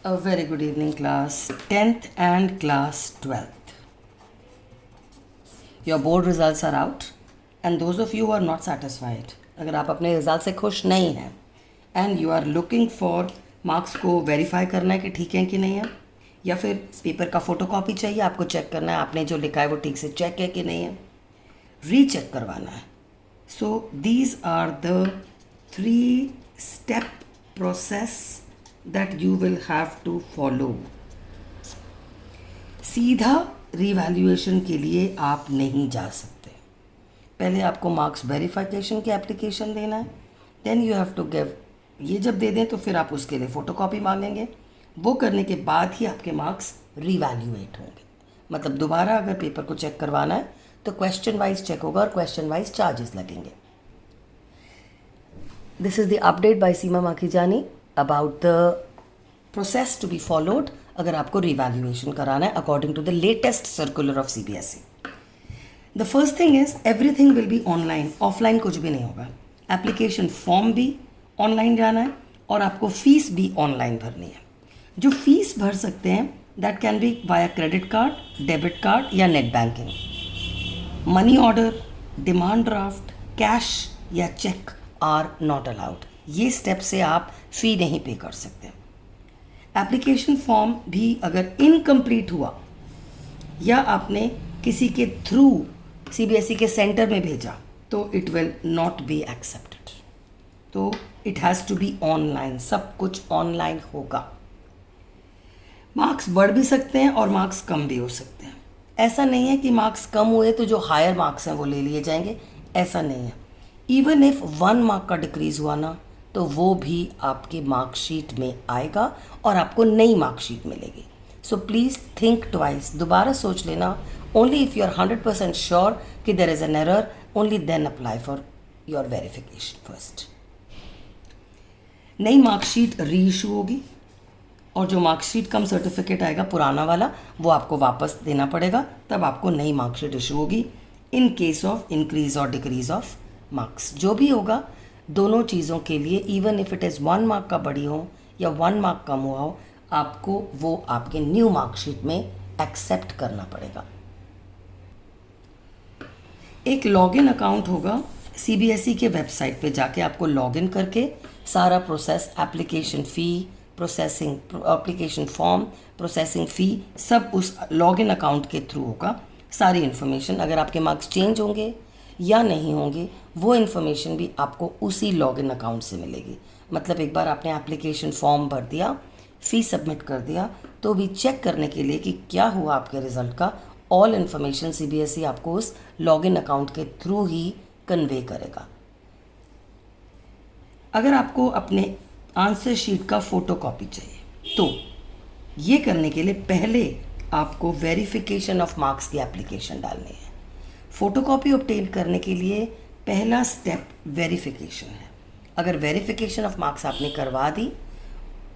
A very good evening, class 10th and class 12th. Your board results are out, and those of you who are not satisfied, अगर आप अपने result से खुश नहीं हैं and you are looking for marks को verify करना है कि ठीक है कि नहीं है, या फिर पेपर का फोटोकॉपी चाहिए, आपको चेक करना है आपने जो लिखा है वो ठीक से चेक है कि नहीं है, रीचेक करवाना है. So these are the 3 step process that you will have to follow. सीधा रिवैल्यूएशन के लिए आप नहीं जा सकते. पहले आपको मार्क्स वेरिफिकेशन की एप्लीकेशन देना है, then you have to give. ये जब दे दें तो फिर आप उसके लिए फ़ोटोकॉपी मांगेंगे. वो करने के बाद ही आपके मार्क्स रिवैल्यूएट होंगे. मतलब दोबारा अगर पेपर को चेक करवाना है तो क्वेश्चन वाइज चेक होगा और क्वेश्चन वाइज चार्जेस लगेंगे. This is the update bye Seema Makhijani about the process to be followed अगर आपको रिवैल्यूएशन कराना है according to the latest circular of CBSE. The first thing is everything will be online. Offline कुछ भी नहीं होगा. Application form भी online जाना है और आपको फीस भी ऑनलाइन भरनी है. जो फीस भर सकते हैं that can be via credit card, debit card या net banking. Money order, demand draft, cash या चेक आर नॉट अलाउड. ये स्टेप से आप फ़ी नहीं पे कर सकते. एप्लीकेशन फॉर्म भी अगर इनकम्प्लीट हुआ या आपने किसी के थ्रू CBSE के सेंटर में भेजा तो it will not be accepted. तो it has to be online. सब कुछ ऑनलाइन होगा. मार्क्स बढ़ भी सकते हैं और मार्क्स कम भी हो सकते हैं. ऐसा नहीं है कि मार्क्स कम हुए तो जो हायर मार्क्स हैं वो ले लिए जाएंगे. ऐसा नहीं है. इवन इफ़ 1 मार्क का डिक्रीज़ हुआ ना तो वो भी आपके मार्कशीट में आएगा और आपको नई मार्कशीट मिलेगी. So please think twice. दोबारा सोच लेना. Only if you are 100% sure कि there is an error, only then apply for your verification first. नई मार्कशीट री इशू होगी और जो मार्कशीट कम सर्टिफिकेट आएगा पुराना वाला वो आपको वापस देना पड़ेगा. तब आपको नई मार्कशीट इशू होगी. इन केस ऑफ इंक्रीज और डिक्रीज ऑफ मार्क्स जो भी होगा, दोनों चीज़ों के लिए even if it is 1 mark का बड़ी हो या 1 मार्क कम हुआ हो, आपको वो आपके न्यू मार्कशीट में एक्सेप्ट करना पड़ेगा. एक लॉगिन अकाउंट होगा CBSE के वेबसाइट पे जाके आपको लॉगिन करके सारा process, application fee, processing, application form, processing fee, सब उस लॉगिन अकाउंट के थ्रू होगा. सारी इन्फॉर्मेशन, अगर आपके मार्क्स चेंज होंगे या नहीं होंगे, वो इन्फॉर्मेशन भी आपको उसी लॉगिन अकाउंट से मिलेगी. मतलब एक बार आपने एप्लीकेशन फॉर्म भर दिया, फ़ी सबमिट कर दिया, तो भी चेक करने के लिए कि क्या हुआ आपके रिज़ल्ट का, ऑल इन्फॉर्मेशन CBSE आपको उस लॉगिन अकाउंट के थ्रू ही कन्वे करेगा. अगर आपको अपने आंसर शीट का फ़ोटोकॉपी चाहिए तो ये करने के लिए पहले आपको वेरिफिकेशन ऑफ मार्क्स की एप्लीकेशन डालनी है. फ़ोटोकॉपी ऑब्टेन करने के लिए पहला स्टेप वेरिफिकेशन है. अगर वेरिफिकेशन ऑफ मार्क्स आपने करवा दी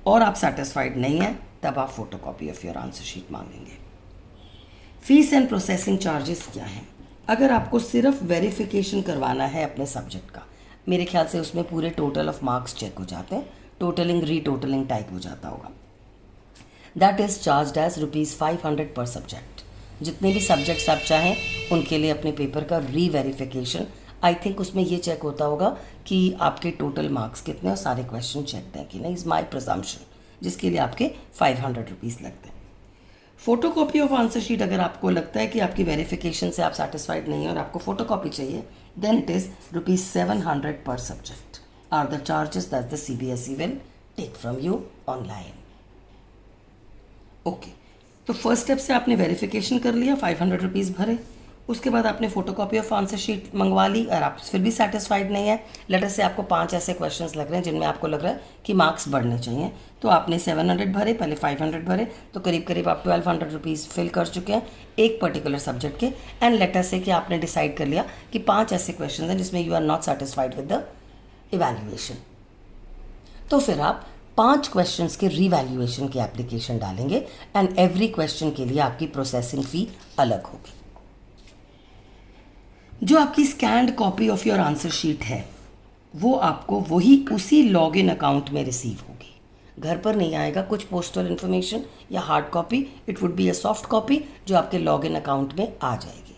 और आप सेटिस्फाइड नहीं हैं तब आप photocopy of your answer sheet मांगेंगे. फ़ीस एंड प्रोसेसिंग चार्जेस क्या हैं? अगर आपको सिर्फ वेरिफिकेशन करवाना है अपने सब्जेक्ट का, मेरे ख्याल से उसमें पूरे टोटल ऑफ मार्क्स चेक हो जाते हैं. टोटलिंग रीटोटलिंग टाइप हो जाता होगा. दैट इज़ चार्ज्ड एज ₹500 पर सब्जेक्ट. जितने भी सब्जेक्ट्स आप चाहें उनके लिए अपने पेपर का री-वेरिफिकेशन, आई थिंक उसमें ये चेक होता होगा कि आपके टोटल मार्क्स कितने और सारे क्वेश्चन चेक हैं कि नहीं, इज़ माई प्रजम्पशन, जिसके लिए आपके ₹500 लगते हैं. फ़ोटोकॉपी ऑफ आंसर शीट, अगर आपको लगता है कि आपकी वेरिफिकेशन से आप सेटिस्फाइड नहीं हैं और आपको फ़ोटोकॉपी चाहिए, then it is ₹700 per subject are the charges that the CBSE will take from you online. Okay, तो फर्स्ट स्टेप से आपने वेरिफिकेशन कर लिया, ₹500 भरे. उसके बाद आपने फ़ोटोकॉपी ऑफ आंसर शीट मंगवा ली और आप फिर भी सेटिस्फाइड नहीं है. लेटर से आपको 5 ऐसे क्वेश्चंस लग रहे हैं जिनमें आपको लग रहा है कि मार्क्स बढ़ने चाहिए. तो आपने 700 भरे, पहले 500 भरे, तो करीब करीब आप ₹1200 फिल कर चुके हैं एक पर्टिकुलर सब्जेक्ट के. एंड लेटर से कि आपने डिसाइड कर लिया कि 5 ऐसे क्वेश्चन हैं जिसमें you are not satisfied with the evaluation. तो फिर आप 5 क्वेश्चंस के रीवैल्यूएशन की एप्लीकेशन डालेंगे एंड एवरी क्वेश्चन के लिए आपकी प्रोसेसिंग फ़ी अलग होगी. जो आपकी scanned copy of your answer sheet है वो आपको वही उसी लॉगिन अकाउंट में रिसीव होगी. घर पर नहीं आएगा कुछ पोस्टल इन्फॉर्मेशन या hard copy, it would be a soft copy जो आपके लॉगिन अकाउंट में आ जाएगी।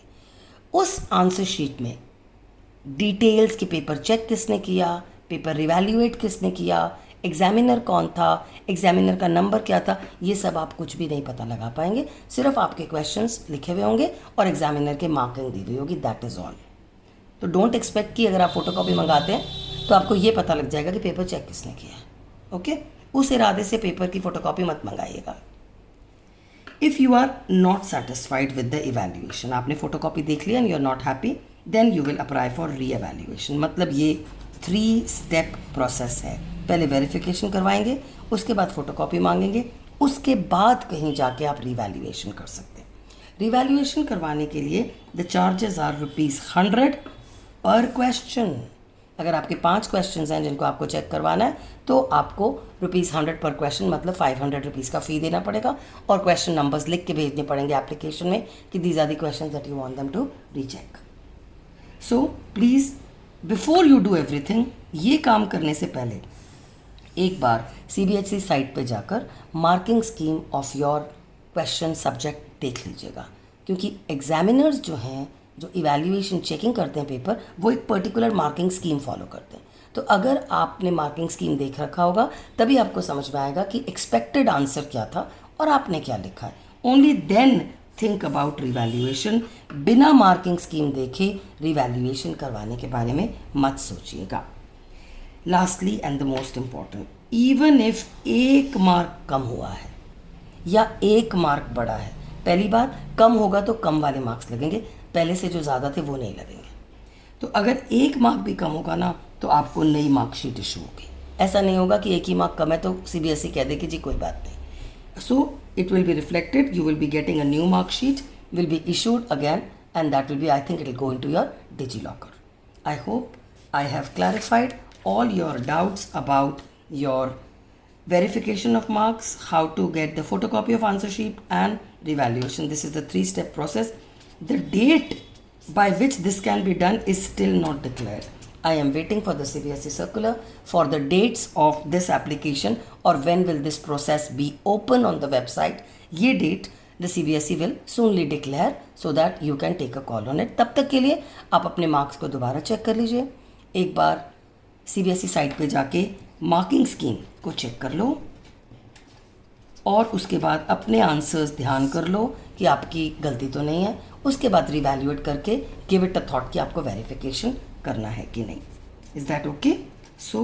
उस आंसर शीट में डिटेल्स कि पेपर चेक किसने किया, पेपर रिवैल्यूएट किसने किया, एग्जामिनर कौन था, एग्जामिनर का नंबर क्या था, ये सब आप कुछ भी नहीं पता लगा पाएंगे। सिर्फ आपके क्वेश्चंस लिखे हुए होंगे और एग्जामिनर के मार्किंग दी हुई होगी, दैट इज़ ऑल। तो डोंट एक्सपेक्ट कि अगर आप फोटोकॉपी मंगाते हैं तो आपको ये पता लग जाएगा कि पेपर चेक किसने किया है। ओके, उस इरादे से पेपर की फ़ोटोकॉपी मत मंगाइएगा। If you are not satisfied with the evaluation, आपने फ़ोटोकॉपी देख लिया and you are not happy, then you will apply for reevaluation. मतलब ये 3 स्टेप प्रोसेस है। पहले वेरिफिकेशन करवाएंगे, उसके बाद फ़ोटोकॉपी मांगेंगे, उसके बाद कहीं जाके आप रिवैल्यूएशन कर सकते हैं। रिवैल्यूएशन करवाने के लिए द चार्जेस आर ₹100 पर क्वेश्चन। अगर आपके 5 क्वेश्चन हैं जिनको आपको चेक करवाना है तो आपको ₹100 पर क्वेश्चन मतलब ₹500 का फ़ी देना पड़ेगा और क्वेश्चन नंबर्स लिख के भेजने पड़ेंगे एप्लीकेशन में कि these are the question that you want them to recheck. So please before you do everything, ये काम करने से पहले एक बार CBHC साइट पे जाकर marking scheme of your question subject देख लीजिएगा, क्योंकि एग्जामिनर्स जो हैं जो इवैल्यूएशन चेकिंग करते हैं पेपर, वो एक पर्टिकुलर मार्किंग स्कीम फॉलो करते हैं। तो अगर आपने मार्किंग स्कीम देख रखा होगा तभी आपको समझ में आएगा कि एक्सपेक्टेड आंसर क्या था और आपने क्या लिखा है। Only then think about revaluation. बिना मार्किंग स्कीम देखे रिवैल्यूएशन करवाने के बारे में मत सोचिएगा। Lastly and the most important, even if 1 mark कम हुआ है या 1 मार्क बढ़ा है, पहली बात कम होगा तो कम वाले मार्क्स लगेंगे, पहले से जो ज़्यादा थे वो नहीं लगेंगे। तो अगर 1 मार्क भी कम होगा ना तो आपको नई मार्कशीट इशू होगी। ऐसा नहीं होगा कि 1 ही मार्क कम है तो CBSE कह दे कि जी कोई बात नहीं। So it will be reflected, you will be getting a new mark sheet, will be issued again, and that will be, I think it will go into your DigiLocker. I hope I have clarified all your doubts about your verification of marks, how to get the photocopy of answer sheet and revaluation. This is the 3-step process. The date by which this can be done is still not declared. I am waiting for the CBSE circular for the dates of this application or when will this process be open on the website. ये date the CBSE will soonly declare so that you can take a call on it. तब तक के लिए आप अपने marks को दोबारा check कर लीजिए। एक बार CBSE साइट पे जाके मार्किंग स्कीम को चेक कर लो और उसके बाद अपने आंसर्स ध्यान कर लो कि आपकी गलती तो नहीं है। उसके बाद रिवैल्यूएट करके गिव इट अ थॉट कि आपको वेरिफिकेशन करना है कि नहीं। Is that okay? So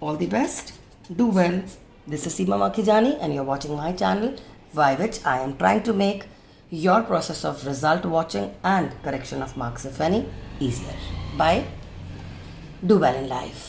all the best, do well. This is Seema Makhijani and you are watching my channel by which I am trying to make your process of result watching and correction of marks, if any, easier. Bye. Do well in life.